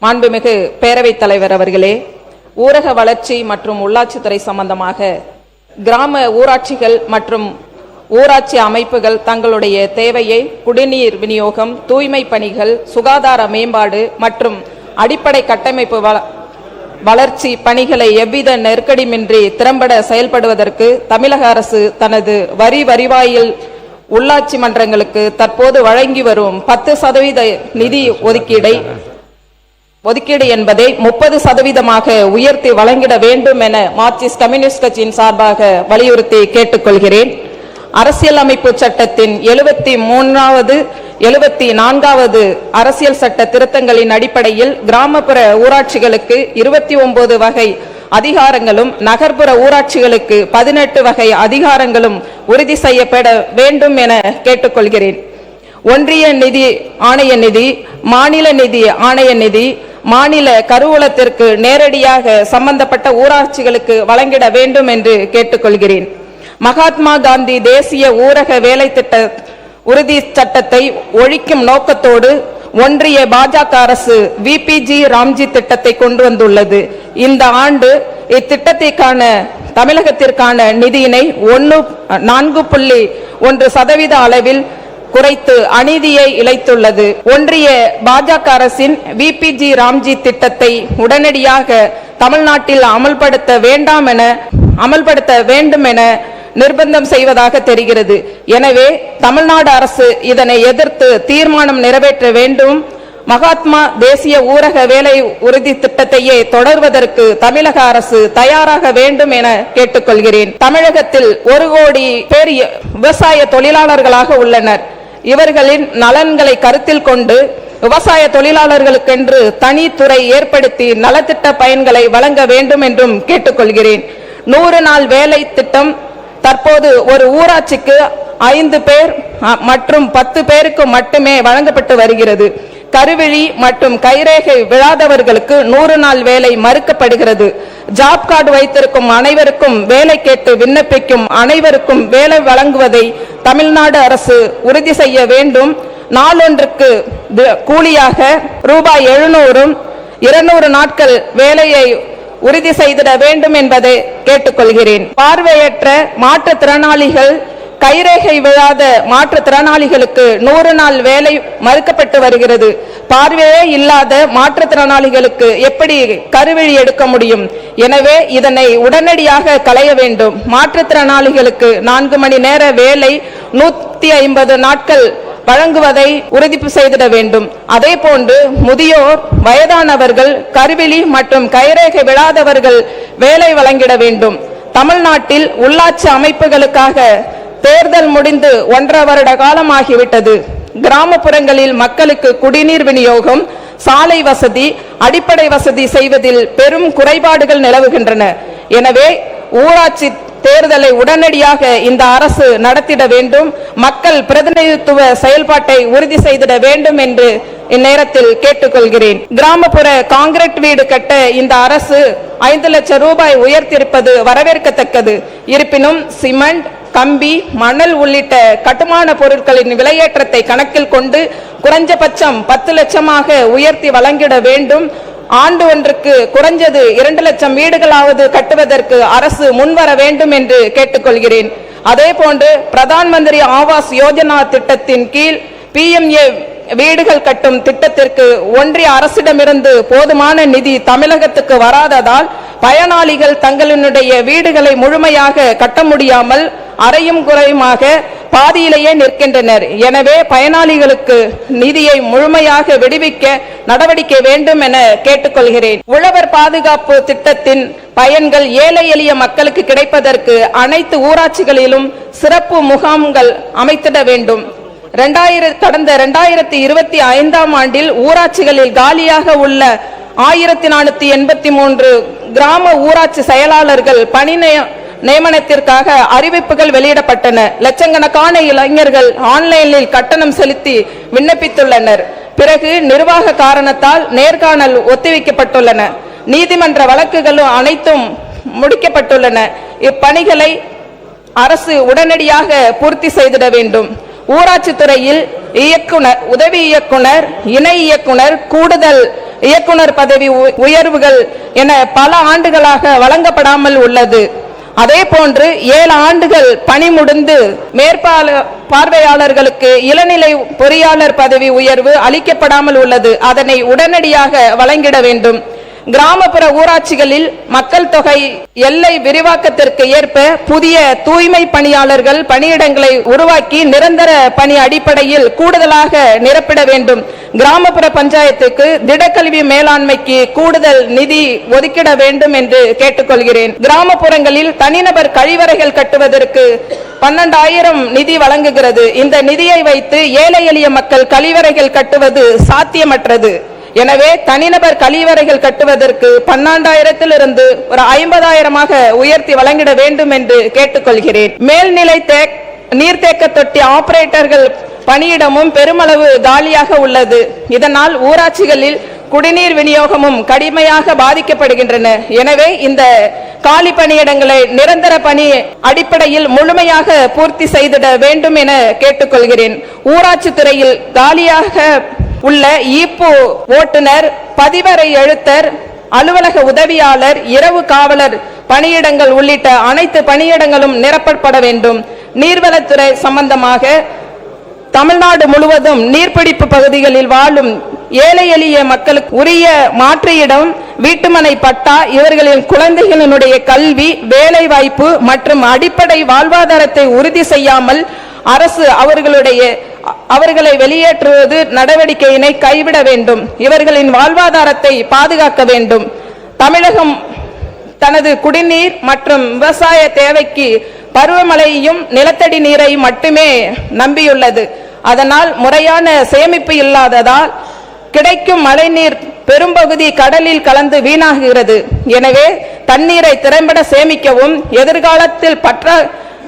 மாண்புமிகு பேரவைத் தலைவர் அவர்களே, ஊரக வளர்ச்சி மற்றும் உள்ளாட்சித்துறை சம்பந்தமாக கிராம ஊராட்சிகள் மற்றும் ஊராட்சி அமைப்புகள் தங்களுடைய தேவையை குடிநீர் விநியோகம், தூய்மை பணிகள், சுகாதார மேம்பாடு மற்றும் அடிப்படை கட்டமைப்பு வளர்ச்சி பணிகளை எவ்வித நெருக்கடியின்றி திறம்பட செயல்படுவதற்கு தமிழக அரசு தனது வருவாயில் உள்ளாட்சி மன்றங்களுக்கு தற்போது வழங்கி வரும் 10% நிதி ஒதுக்கீடு என்பதை 30% உயர்த்தி வழங்கிட வேண்டும் என மார்க்சிஸ்ட் கம்யூனிஸ்ட் கட்சியின் சார்பாக வலியுறுத்தி கேட்டுக்கொள்கிறேன். அரசியலமைப்பு சட்டத்தின் 73வது 74வது அரசியல் சட்ட திருத்தங்களின் அடிப்படையில் கிராமப்புற ஊராட்சிகளுக்கு 29 வகை அதிகாரங்களும் நகர்ப்புற ஊராட்சிகளுக்கு 18 வகை அதிகாரங்களும் உறுதி செய்யப்பட வேண்டும் என கேட்டுக்கொள்கிறேன். ஒன்றிய நிதி ஆணைய நிதி, மாநில நிதி ஆணைய நிதி மாநில கருவூலத்திற்கு நேரடியாக சம்பந்தப்பட்ட ஊராட்சிகளுக்கு வழங்கிட வேண்டும் என்று கேட்டுக்கொள்கிறேன். மகாத்மா காந்தி தேசிய ஊரக வேலை திட்ட உறுதி சட்டத்தை ஒழிக்கும் நோக்கத்தோடு ஒன்றிய பாஜக அரசு விபிஜி ராம்ஜி திட்டத்தை கொண்டு வந்துள்ளது. இந்த ஆண்டு இத்திட்டத்திற்கான தமிழகத்திற்கான நிதியினை 4.1% அளவில் குறைத்து அநீதியை இழைத்துள்ளது. ஒன்றிய பாஜக அரசின் விபிஜி ராம்ஜி திட்டத்தை உடனடியாக தமிழ்நாட்டில் அமல்படுத்த வேண்டும் என நிர்பந்தம் செய்வதாக தெரிகிறது. எனவே தமிழ்நாடு அரசு இதனை எதிர்த்து தீர்மானம் நிறைவேற்ற வேண்டும். மகாத்மா தேசிய ஊரக வேலை உறுதி திட்டத்தையே தொடர்வதற்கு தமிழக அரசு தயாராக வேண்டும் என கேட்டுக்கொள்கிறேன். தமிழகத்தில் 1 கோடி பேர் விவசாய தொழிலாளர்களாக உள்ளனர். இவர்களின் நலன்களை கருத்தில் கொண்டு விவசாய தொழிலாளர்களுக்கென்று தனித்துறை ஏற்படுத்தி நலத்திட்ட பயன்களை வழங்க வேண்டும் என்றும் கேட்டுக்கொள்கிறேன். 100 நாள் வேலை திட்டம் தற்போது ஒரு ஊராட்சிக்கு 5 பேர் மற்றும் 10 பேருக்கு மட்டுமே வழங்கப்பட்டு வருகிறது. கருவிழி மற்றும் கைரேகை விழாதவர்களுக்கு 100 நாள் வேலை மறுக்கப்படுகிறது. ஜாப் கார்டு வைத்திருக்கும் அனைவருக்கும் வேலை கேட்டு விண்ணப்பிக்கும் அனைவருக்கும் வேலை வழங்குவதை தமிழ்நாடு அரசு உறுதி செய்ய வேண்டும். நாளொன்றுக்கு கூலியாக ரூபாய் 700 200 நாட்கள் வேலையை உறுதி செய்திட வேண்டும் என்பதை கேட்டுக்கொள்கிறேன். பார்வையற்ற மாற்றுத்திறனாளிகள், கைரேகை விழாத மாற்றுத்திறனாளிகளுக்கு 100 நாள் வேலை மறுக்கப்பட்டு வருகிறது. பார்வையே இல்லாத மாற்றுத்திறனாளிகளுக்கு எப்படி கருவிழி எடுக்க முடியும்? எனவே இதனை உடனடியாக களைய வேண்டும். மாற்றுத்திறனாளிகளுக்கு 4 மணி நேர வேலை 150 நாட்கள் வழங்குவதை உறுதி செய்திட வேண்டும். அதே போன்று முதியோர், வயதானவர்கள், கருவிழி மற்றும் கைரேகை விழாதவர்கள் வேலை வழங்கிட வேண்டும். தமிழ்நாட்டில் உள்ளாட்சி அமைப்புகளுக்காக தேர்தல் முடிந்து 1.5 வருட காலம் ஆகிவிட்டது. கிராமப்புறங்களில் மக்களுக்கு குடிநீர் விநியோகம், சாலை வசதி, அடிப்படை வசதி செய்வதில் பெரும் குறைபாடுகள் நிலவுகின்றன. எனவே ஊராட்சி தேர்தலை உடனடியாக இந்த அரசு நடத்திட வேண்டும். மக்கள் பிரதிநிதித்துவ செயல்பாட்டை உறுதி செய்திட வேண்டும் என்று இந்நேரத்தில் கேட்டுக்கொள்கிறேன். கிராமப்புற கான்கிரீட் வீடு கட்ட இந்த அரசு 5 லட்சம் ரூபாய் உயர்த்தியிருப்பது வரவேற்கத்தக்கது. இருப்பினும் சிமெண்ட், கம்பி, மணல் உள்ளிட்ட கட்டுமான பொருட்களின் விலையேற்றத்தை கணக்கில் கொண்டு குறைஞ்சபட்சம் 10 லட்சமாக உயர்த்தி வழங்கிட வேண்டும். ஆண்டு ஒன்றுக்கு குறைஞ்சது 2 லட்சம் வீடுகளாவது கட்டுவதற்கு அரசு முன்வர வேண்டும் என்று கேட்டுக்கொள்கிறேன். அதே போன்று பிரதான் மந்திரி ஆவாஸ் யோஜனா திட்டத்தின் கீழ் PMA வீடுகள் கட்டும் திட்டத்திற்கு ஒன்றிய அரசிடமிருந்து போதுமான நிதி தமிழகத்துக்கு வராததால் பயனாளிகள் தங்களுடைய வீடுகளை முழுமையாக கட்ட முடியாமல் அரையும் குறையுமாக பாதியிலேயே நிற்கின்றனர். எனவே பயனாளிகளுக்கு நிதியை முழுமையாக விடுவிக்க நடவடிக்கை வேண்டும் என கேட்டுக்கொள்கிறேன். உழவர் பாதுகாப்பு திட்டத்தின் பயன்கள் ஏழை எளிய மக்களுக்கு கிடைப்பதற்கு அனைத்து ஊராட்சிகளிலும் சிறப்பு முகாம்கள் அமைத்திட வேண்டும். கடந்த 2025ஆம் ஆண்டில் ஊராட்சிகளில் காலியாக உள்ள 1483 கிராம ஊராட்சி செயலாளர்கள் பணி நியமனத்திற்காக அறிவிப்புகள் வெளியிடப்பட்டன. லட்சக்கணக்கான இளைஞர்கள் ஆன்லைனில் கட்டணம் செலுத்தி விண்ணப்பித்துள்ளனர். பிறகு நிர்வாக காரணத்தால் நேர்காணல் ஒத்திவைக்கப்பட்டுள்ளன. நீதிமன்ற வழக்குகளும் அனைத்தும் முடிக்கப்பட்டுள்ளன. இப்பணிகளை அரசு உடனடியாக பூர்த்தி செய்திட வேண்டும். ஊராட்சி துறையில் இயக்குனர், உதவி இயக்குனர், இணை இயக்குனர், கூடுதல் இயக்குனர் பதவி உயர்வுகள் என பல ஆண்டுகளாக வழங்கப்படாமல் உள்ளது. அதே போன்று 7 ஆண்டுகள் பணி முடிந்து பார்வையாளர்களுக்கு இளநிலை பொறியாளர் பதவி உயர்வு அளிக்கப்படாமல் உள்ளது. அதனை உடனடியாக வழங்கிட வேண்டும். கிராமப்புற ஊராட்சிகளில் மக்கள் தொகை எல்லை விரிவாக்கத்திற்கு ஏற்ப புதிய தூய்மை பணியாளர்கள் பணியிடங்களை உருவாக்கி நிரந்தர பணி அடிப்படையில் கூடுதலாக நிரப்பிட வேண்டும். கிராமப்புற பஞ்சாயத்துக்கு திடக்கல்வி மேலாண்மைக்கு கூடுதல் நிதி ஒதுக்கிட வேண்டும் என்று கேட்டுக்கொள்கிறேன். கிராமப்புறங்களில் தனிநபர் கழிவறைகள் கட்டுவதற்கு 12,000 நிதி வழங்குகிறது. இந்த நிதியை வைத்து ஏழை எளிய மக்கள் கழிவறைகள் கட்டுவது சாத்தியமற்றது. எனவே தனிநபர் கழிவறைகள் கட்டுவதற்கு 12,000 ஒரு 50,000 உயர்த்தி வழங்கிட வேண்டும் என்று கேட்டுக்கொள்கிறேன். மேல்நிலை நீர்த்தேக்க தொட்டி ஆபரேட்டர்கள் பணியிடமும் பெருமளவு காலியாக உள்ளது. இதனால் ஊராட்சிகளில் குடிநீர் விநியோகமும் கடுமையாக பாதிக்கப்படுகின்றன. எனவே இந்த காலி பணியிடங்களை நிரந்தர பணி அடிப்படையில் முழுமையாக பூர்த்தி செய்திட வேண்டும் என கேட்டுக்கொள்கிறேன். ஊராட்சி துறையில் காலியாக உள்ள ஈப்பு ஓட்டுநர், பதிவறை எழுத்தர், அலுவலக உதவியாளர், இரவு காவலர் பணியிடங்கள் உள்ளிட்ட அனைத்து பணியிடங்களும் நிரப்பப்பட வேண்டும். நீர்வளத்துறை சம்பந்தமாக தமிழ்நாடு முழுவதும் நீர்பிடிப்பு பகுதிகளில் வாழும் ஏழை எளிய மக்களுக்கு உரிய மாற்று இடம், வீட்டுமனை பட்டா, இவர்களின் குழந்தைகளினுடைய கல்வி, வேலை வாய்ப்பு மற்றும் அடிப்படை வாழ்வாதாரத்தை உறுதி செய்யாமல் அரசு அவர்களை வெளியேற்றுவது நடவடிக்கையினை கைவிட வேண்டும். இவர்களின் வாழ்வாதாரத்தை பாதுகாக்க வேண்டும். தமிழகம் தனது குடிநீர் மற்றும் விவசாய தேவைக்கு பருவமழையையும் நிலத்தடி நீரை மட்டுமே நம்பியுள்ளது. அதனால் முறையான சேமிப்பு இல்லாததால் கிடைக்கும் மழைநீர் பெரும்பகுதி கடலில் கலந்து வீணாகிறது. எனவே தண்ணீரை திறம்பட சேமிக்கவும்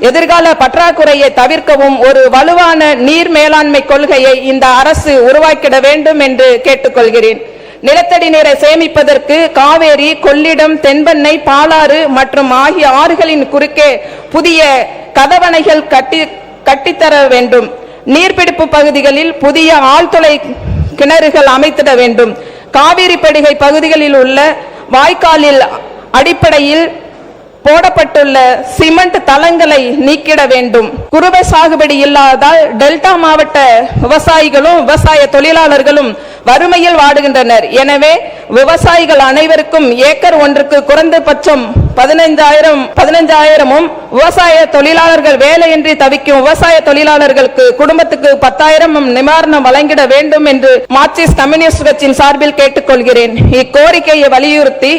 எதிர்கால பற்றாக்குறையை தவிர்க்கவும் ஒரு வலுவான நீர் மேலாண்மை கொள்கையை இந்த அரசு உருவாக்கிட வேண்டும் என்று கேட்டுக்கொள்கிறேன். நிலத்தடி நீரை சேமிப்பதற்கு காவேரி, கொள்ளிடம், தென்பெண்ணை, பாலாறு மற்றும் ஆகிய ஆறுகளின் குறுக்கே புதிய கதவணைகள் கட்டித்தர வேண்டும். நீர்பிடிப்பு பகுதிகளில் புதிய ஆழ்துளை கிணறுகள் அமைத்திட வேண்டும். காவிரி படுகை பகுதிகளில் உள்ள வாய்க்காலில் அடிப்படையில் போடப்பட்டுள்ள சிமெண்ட் தளங்களை நீக்கிட வேண்டும். குறுவை சாகுபடி இல்லாததால் டெல்டா மாவட்ட விவசாயிகளும் விவசாய தொழிலாளர்களும் வறுமையில் வாடுகின்றனர். எனவே விவசாயிகள் அனைவருக்கும் ஏக்கர் ஒன்றுக்கு குறைந்தபட்சம் 15,000 விவசாய தொழிலாளர்கள் வேலையின்றி தவிக்கும் விவசாய தொழிலாளர்களுக்கு குடும்பத்துக்கு 10,000 நிவாரணம் வழங்கிட வேண்டும் என்று மார்க்சிஸ்ட் கம்யூனிஸ்ட் கட்சியின் சார்பில் கேட்டுக்கொள்கிறேன். இக்கோரிக்கையை வலியுறுத்தி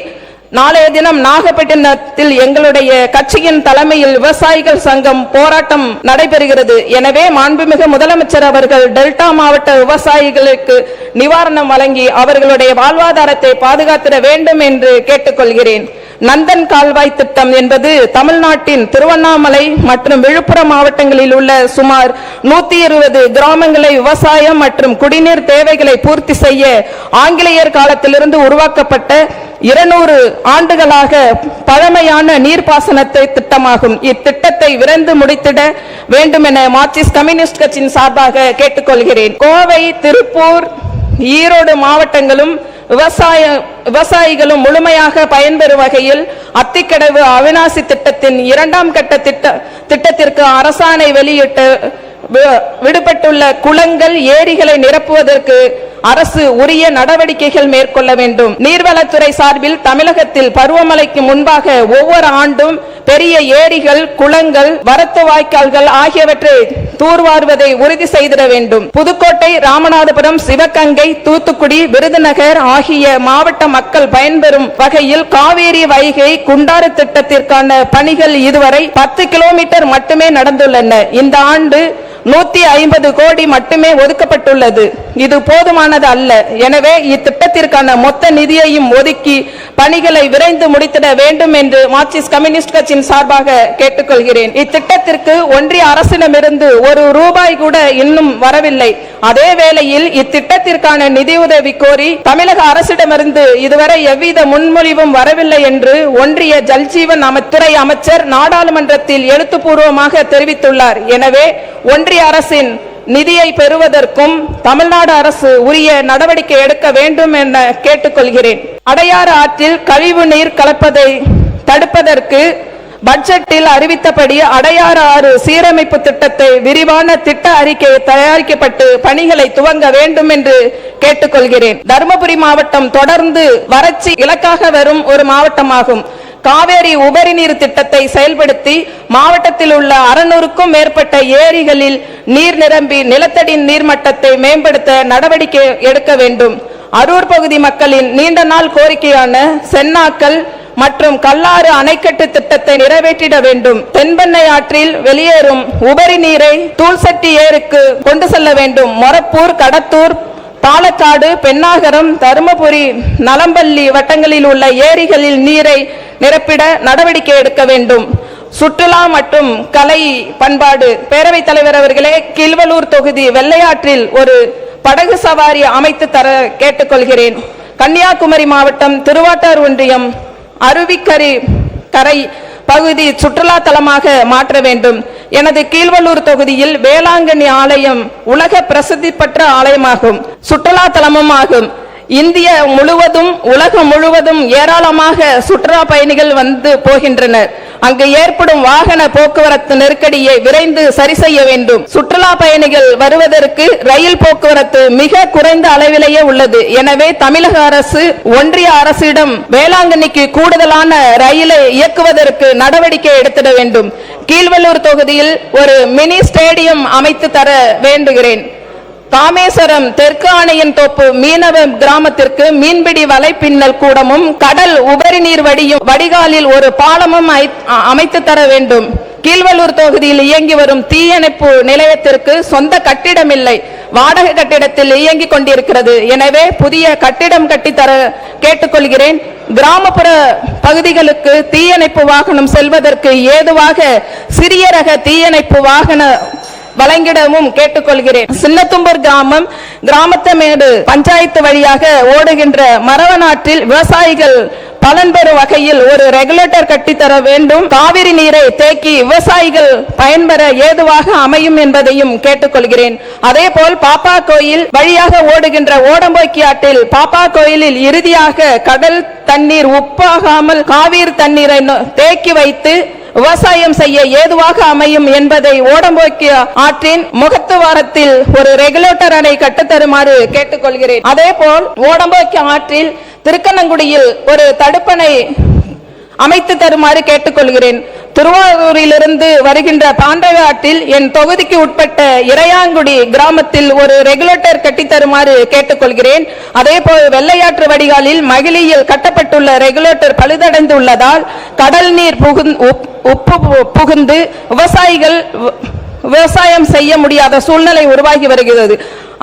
நாளைய தினம் நாகப்பட்டினத்தில் எங்களுடைய கட்சியின் தலைமையில் விவசாயிகள் சங்கம் போராட்டம் நடைபெறுகிறது. எனவே மாண்புமிகு முதலமைச்சர் அவர்கள் டெல்டா மாவட்ட விவசாயிகளுக்கு நிவாரணம் வழங்கி அவர்களுடைய வாழ்வாதாரத்தை பாதுகாத்திட வேண்டும் என்று கேட்டுக்கொள்கிறேன். நந்தன் கால்வாய் திட்டம் என்பது தமிழ்நாட்டின் திருவண்ணாமலை மற்றும் விழுப்புரம் மாவட்டங்களில் உள்ள சுமார் 120 கிராமங்களை விவசாயம் மற்றும் குடிநீர் தேவைகளை பூர்த்தி செய்ய ஆங்கிலேயர் காலத்திலிருந்து உருவாக்கப்பட்ட 200 ஆண்டுகளாக பழமையான நீர்ப்பாசனத்தை திட்டமாகும். இத்திட்டத்தை விரைந்து முடித்திட வேண்டும் என மார்க்சிஸ்ட் கம்யூனிஸ்ட் கட்சியின் சார்பாக கேட்டுக்கொள்கிறேன். கோவை, திருப்பூர், ஈரோடு மாவட்டங்களும் விவசாயிகளும் முழுமையாக பயன்பெறும் வகையில் அத்திக்கடவு அவிநாசி திட்டத்தின் 2ஆம் கட்ட திட்டத்திற்கு அரசாணை விடுபட்டுள்ள குளங்கள், ஏரிகளை நிரப்புவதற்கு அரசு உரிய நடவடிக்கைகள் மேற்கொள்ள வேண்டும். நீர்வளத்துறை சார்பில் தமிழகத்தில் பருவமழைக்கு முன்பாக ஒவ்வொரு ஆண்டும் பெரிய ஏரிகள், குளங்கள், வரத்து வாய்க்கால்கள் ஆகியவற்றை தூர்வாருவதை உறுதி செய்திட வேண்டும். புதுக்கோட்டை, ராமநாதபுரம், சிவகங்கை, தூத்துக்குடி, விருதுநகர் ஆகிய மாவட்ட மக்கள் பயன்பெறும் வகையில் காவேரி, வைகை, குண்டாறு திட்டத்திற்கான பணிகள் இதுவரை 10 கிலோமீட்டர் மட்டுமே நடந்துள்ளன. இந்த ஆண்டு 150 கோடி மட்டுமே ஒதுக்கப்பட்டுள்ளது. இது போதுமானது அல்ல. எனவே இத்திட்டத்திற்கான மொத்த நிதியையும் ஒதுக்கி பணிகளை விரைந்து முடித்திட வேண்டும் என்று மார்க்சிஸ்ட் கம்யூனிஸ்ட் கட்சியின் சார்பாக கேட்டுக்கொள்கிறேன். இத்திட்டத்திற்கு ஒன்றிய அரசிடமிருந்து ₹1 கூட இன்னும் வரவில்லை. அதே வேளையில் இத்திட்டத்திற்கான நிதியுதவி கோரி தமிழக அரசிடமிருந்து இதுவரை எவ்வித முன்மொழிவும் வரவில்லை என்று ஒன்றிய ஜல்ஜீவன் துறை அமைச்சர் நாடாளுமன்றத்தில் எழுத்துப்பூர்வமாக தெரிவித்துள்ளார். எனவே ஒன்றிய அரசின் நிதியை பெறுவதற்கும் தமிழ்நாடு அரசு உரிய நடவடிக்கை எடுக்க வேண்டும் என கேட்டுக்கொள்கிறேன். அடையாறு ஆற்றில் கழிவு நீர் கலப்பதை தடுப்பதற்கு பட்ஜெட்டில் அறிவித்தபடி அடையாறு ஆறு சீரமைப்பு திட்டத்தை விரிவான திட்ட அறிக்கை தயாரிக்கப்பட்டு பணிகளை துவங்க வேண்டும் என்று கேட்டுக்கொள்கிறேன். தருமபுரி மாவட்டம் தொடர்ந்து வறட்சி இலக்காக வரும் ஒரு மாவட்டமாகும். காவேரி உபரி நீர் திட்டத்தை செயல்படுத்தி மாவட்டத்தில் உள்ள 600க்கும் மேற்பட்ட ஏரிகளில் நீர் நிரம்பி நிலத்தடி நீர்மட்டத்தை மேம்படுத்த நடவடிக்கை எடுக்க வேண்டும். அரூர் பகுதி மக்களின் நீண்ட நாள் கோரிக்கையான சென்னாக்கல் மற்றும் கல்லாறு அணைக்கட்டு திட்டத்தை நிறைவேற்றிட வேண்டும். தென்பெண்ணை ஆற்றில் வெளியேறும் உபரி நீரை தூள்சட்டி ஏருக்கு கொண்டு செல்ல வேண்டும். மொரப்பூர், கடத்தூர், பாலக்காடு, பெண்ணாகரம், தருமபுரி, நலம்பள்ளி வட்டங்களில் உள்ள ஏரிகளில் நீரை நிரப்பிட நடவடிக்கை எடுக்க வேண்டும். சுற்றுலா மற்றும் கலை பண்பாடு பேரவைத் தலைவர் அவர்களே, கீழ்வலூர் தொகுதி வெள்ளையாற்றில் ஒரு படகு சவாரி அமைத்து தர கேட்டுக்கொள்கிறேன். கன்னியாகுமரி மாவட்டம் திருவாட்டார் ஒன்றியம் அருவிக்கரை பகுதி சுற்றுலா தலமாக மாற்ற வேண்டும். எனது கீழ்வலூர் தொகுதியில் வேளாங்கண்ணி ஆலயம் உலக பிரசித்தி பெற்ற ஆலயமாகும், சுற்றுலா தலமும் ஆகும். இந்திய முழுவதும் உலகம் முழுவதும் ஏராளமாக சுற்றுலா பயணிகள் வந்து போகின்றனர். அங்கு ஏற்படும் வாகன போக்குவரத்து நெருக்கடியை விரைந்து சரி செய்ய வேண்டும். சுற்றுலா பயணிகள் வருவதற்கு ரயில் போக்குவரத்து மிக குறைந்த அளவிலேயே உள்ளது. எனவே தமிழக அரசு ஒன்றிய அரசிடம் வேளாங்கண்ணிக்கு கூடுதலான ரயிலை இயக்குவதற்கு நடவடிக்கை எடுத்திட வேண்டும். கீழ்வலூர் தொகுதியில் ஒரு மினி ஸ்டேடியம் அமைத்து தர வேண்டுகிறேன். காமேஸ்வரம் தெற்கு ஆணையன் தோப்பு மீனவ கிராமத்திற்கு மீன்பிடி வலைப்பின்னல் கூடமும் கடல் உபரி நீர் வடிகாலில் ஒரு பாலமும் அமைத்து தர வேண்டும். கீழ்வலூர் தொகுதியில் இயங்கி வரும் தீயணைப்பு நிலையத்திற்கு சொந்த கட்டிடம் இல்லை, வாடகை கட்டிடத்தில் இயங்கிக் கொண்டிருக்கிறது. எனவே புதிய கட்டிடம் கட்டித்தர கேட்டுக்கொள்கிறேன். கிராமப்புற பகுதிகளுக்கு தீயணைப்பு வாகனம் செல்வதற்கு ஏதுவாக சிறிய ரக தீயணைப்பு வாகன வழங்கிடவும் கேட்டுக்கொள்கிறேன். சின்னத்தும்பூர் கிராமத்தமேடு பஞ்சாயத்து வழியாக ஓடுகின்ற மரவநாட்டில் விவசாயிகள் பலன் பெறும் வகையில் ஒரு ரெகுலேட்டர் கட்டித்தர வேண்டும். காவிரி நீரை தேக்கி விவசாயிகள் பயன்பெற ஏதுவாக அமையும் என்பதையும் கேட்டுக்கொள்கிறேன். அதே போல் பாப்பா கோயில் வழியாக ஓடுகின்ற ஓடம்போக்கி ஆற்றில் பாப்பா கோயிலில் இறுதியாக கடல் தண்ணீர் உப்பாகாமல் காவிரி தண்ணீரை தேக்கி வைத்து விவசாயம் செய்ய ஏதுவாக அமையும் என்பதை ஓடம்போக்கி ஆற்றின் முகத்துவாரத்தில் ஒரு ரெகுலேட்டர் அணை கட்டுத்தருமாறு கேட்டுக்கொள்கிறேன். அதே போல் ஓடம்போக்கி ஆற்றில் திருக்கண்ணங்குடியில் ஒரு தடுப்பணை அமைத்து தருமாறு கேட்டுக்கொள்கிறேன். திருவாரூரிலிருந்து வருகின்ற பாண்டவ ஆற்றில் என் தொகுதிக்கு உட்பட்ட இறையாங்குடி கிராமத்தில் ஒரு ரெகுலேட்டர் கட்டித்தருமாறு கேட்டுக்கொள்கிறேன். அதே போல் வெள்ளையாற்று வடிகாலில் மகிழியில் கட்டப்பட்டுள்ள ரெகுலேட்டர் பழுதடைந்து உள்ளதால் கடல் நீர் புகுந்து விவசாயிகள் விவசாயம் செய்ய முடியாத சூழ்நிலை உருவாகி வருகிறது.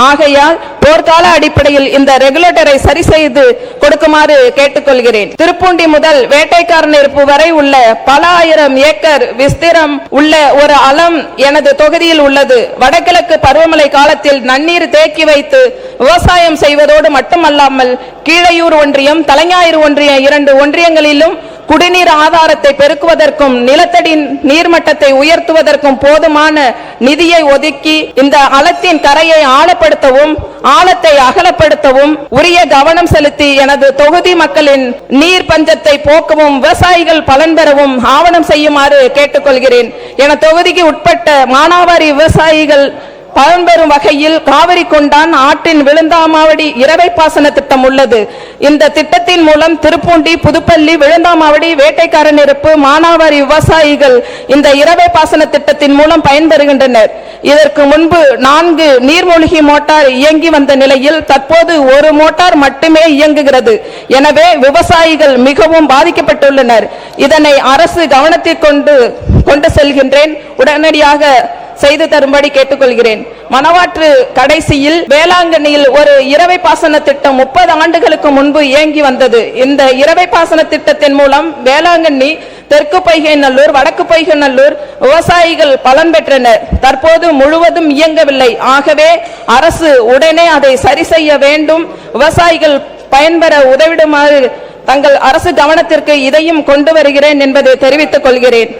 ஆகையால் போர்க்கால அடிப்படையில் இந்த ரெகுலேட்டரை சரி செய்து கொடுக்குமாறு கேட்டுக்கொள்கிறேன். திருப்பூண்டி முதல் வேட்டைக்காரன் இருப்பு வரை உள்ள பல ஆயிரம் ஏக்கர் விஸ்திரம் உள்ள ஒரு அலம் எனது தொகுதியில் உள்ளது. வடகிழக்கு பருவமழை காலத்தில் நன்னீர் தேக்கி வைத்து விவசாயம் செய்வதோடு மட்டுமல்லாமல் கீழையூர் ஒன்றியம், தலைஞாயிறு ஒன்றியம் 2 ஒன்றியங்களிலும் குடிநீர் ஆதாரத்தை பெருக்குவதற்கும் நிலத்தடி நீர்மட்டத்தை உயர்த்துவதற்கும் போதுமான நிதியை ஒதுக்கி இந்த ஆழத்தின் கரையை ஆழப்படுத்தவும் ஆழத்தை அகலப்படுத்தவும் உரிய கவனம் செலுத்தி எனது தொகுதி மக்களின் நீர் பஞ்சத்தை போக்கவும் விவசாயிகள் பலன் பெறவும் ஆவணம் செய்யுமாறு கேட்டுக்கொள்கிறேன். என தொகுதிக்கு உட்பட்ட மானாவாரி விவசாயிகள் பலன்பெறும் வகையில் காவிரி கொண்டான் ஆற்றின் விழுந்தாமாவடி இரவை பாசன திட்டம் உள்ளது. இந்த திட்டத்தின் மூலம் திருப்பூண்டி, புதுப்பள்ளி, விழுந்தாமாவடி, வேட்டைக்காரன் இருப்பு மானாவாரி விவசாயிகள் இந்த இரவை பாசன திட்டத்தின் மூலம் பயன்பெறுகின்றனர். இதற்கு முன்பு 4 நீர்மூழ்கி மோட்டார் இயங்கி வந்த நிலையில் தற்போது 1 மோட்டார் மட்டுமே இயங்குகிறது. எனவே விவசாயிகள் மிகவும் பாதிக்கப்பட்டுள்ளனர். இதனை அரசு கவனத்தில் கொண்டு செல்கின்றேன். உடனடியாக செய்து தரும்படி கேட்டுக்கொள்கிறேன். மணவாற்று கடைசியில் வேளாங்கண்ணியில் ஒரு இரவை பாசன திட்டம் 30 ஆண்டுகளுக்கு முன்பு இயங்கி வந்தது. இந்த இரவை பாசன திட்டத்தின் மூலம் வேளாங்கண்ணி, தெற்கு பொய்கைநல்லூர், வடக்கு பொய்கைநல்லூர் விவசாயிகள் பலன் பெற்றனர். தற்போது முழுவதும் இயங்கவில்லை. ஆகவே அரசு உடனே அதை சரி செய்ய வேண்டும். விவசாயிகள் பயன்பெற உதவிடுமாறு தங்கள் அரசு கவனத்திற்கு இதையும் கொண்டு வருகிறேன் என்பதை தெரிவித்துக் கொள்கிறேன்.